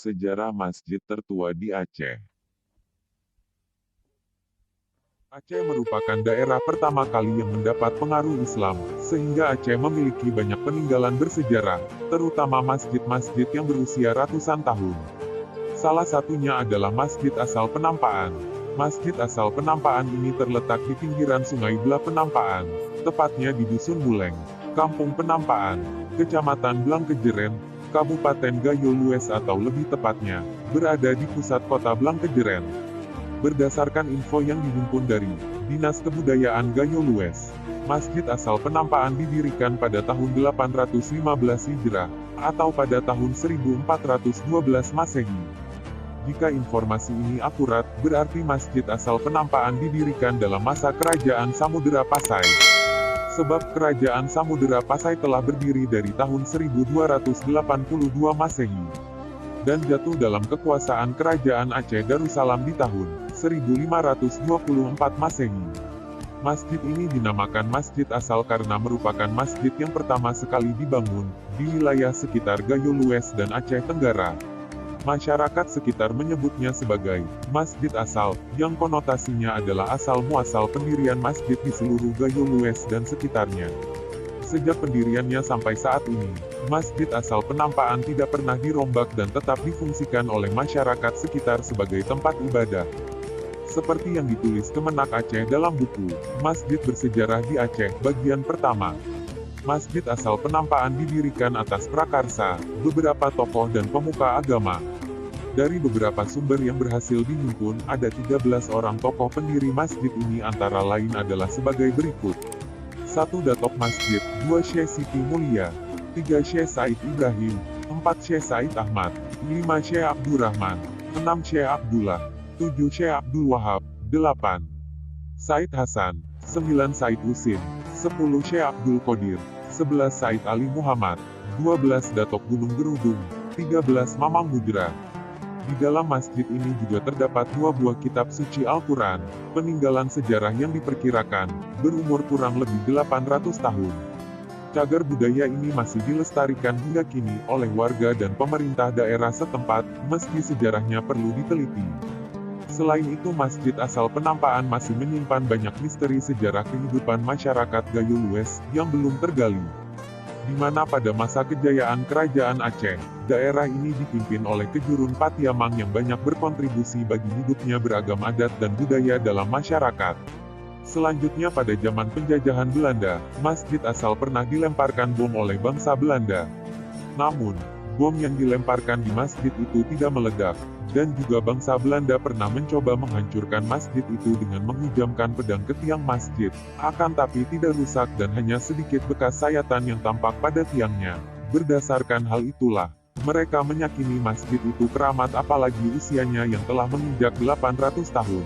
Sejarah masjid tertua di Aceh. Aceh merupakan daerah pertama kali yang mendapat pengaruh Islam, sehingga Aceh memiliki banyak peninggalan bersejarah, terutama masjid-masjid yang berusia ratusan tahun. Salah satunya adalah Masjid Asal Penampaan. Masjid Asal Penampaan ini terletak di pinggiran Sungai Bela Penampaan, tepatnya di Dusun Buleng, Kampung Penampaan, Kecamatan Blangkejeren, Kabupaten Gayo Lues atau lebih tepatnya, berada di pusat kota Blangkejeren. Berdasarkan info yang dihimpun dari Dinas Kebudayaan Gayo Lues, Masjid Asal Penampaan didirikan pada tahun 815 Hijrah, atau pada tahun 1412 Masehi. Jika informasi ini akurat, berarti Masjid Asal Penampaan didirikan dalam masa Kerajaan Samudera Pasai. Sebab Kerajaan Samudera Pasai telah berdiri dari tahun 1282 Masehi dan jatuh dalam kekuasaan Kerajaan Aceh Darussalam di tahun 1524 Masehi. Masjid ini dinamakan Masjid Asal karena merupakan masjid yang pertama sekali dibangun di wilayah sekitar Gayo Lues dan Aceh Tenggara. Masyarakat sekitar menyebutnya sebagai Masjid Asal, yang konotasinya adalah asal-muasal pendirian masjid di seluruh Gayo Lues dan sekitarnya. Sejak pendiriannya sampai saat ini, Masjid Asal Penampaan tidak pernah dirombak dan tetap difungsikan oleh masyarakat sekitar sebagai tempat ibadah. Seperti yang ditulis Kemenak Aceh dalam buku Masjid Bersejarah di Aceh, bagian pertama. Masjid Asal Penampaan didirikan atas prakarsa beberapa tokoh dan pemuka agama. Dari beberapa sumber yang berhasil dihimpun, ada 13 orang tokoh pendiri masjid ini antara lain adalah sebagai berikut. 1 Datok Masjid, 2 Syekh Siti Mulia, 3 Syekh Said Ibrahim, 4 Syekh Said Ahmad, 5 Syekh Abdurrahman, 6 Syekh Abdullah, 7 Syekh Abdul Wahab, 8 Said Hasan, 9 Said Husin, 10 Syekh Abdul Qadir, 11 Said Ali Muhammad, 12 Datok Gunung Gerudung, 13 Mamang Mujra. Di dalam masjid ini juga terdapat 2 buah kitab suci Al-Quran, peninggalan sejarah yang diperkirakan berumur kurang lebih 800 tahun. Cagar budaya ini masih dilestarikan hingga kini oleh warga dan pemerintah daerah setempat, meski sejarahnya perlu diteliti. Selain itu, Masjid Asal Penampaan masih menyimpan banyak misteri sejarah kehidupan masyarakat Gayo Lues yang belum tergali. Di mana pada masa kejayaan Kerajaan Aceh, daerah ini dipimpin oleh Kejurun Patiamang yang banyak berkontribusi bagi hidupnya beragam adat dan budaya dalam masyarakat. Selanjutnya pada zaman penjajahan Belanda, Masjid Asal pernah dilemparkan bom oleh bangsa Belanda. Namun, bom yang dilemparkan di masjid itu tidak meledak, dan juga bangsa Belanda pernah mencoba menghancurkan masjid itu dengan menghujamkan pedang ke tiang masjid, akan tapi tidak rusak dan hanya sedikit bekas sayatan yang tampak pada tiangnya. Berdasarkan hal itulah, mereka meyakini masjid itu keramat apalagi usianya yang telah menginjak 800 tahun.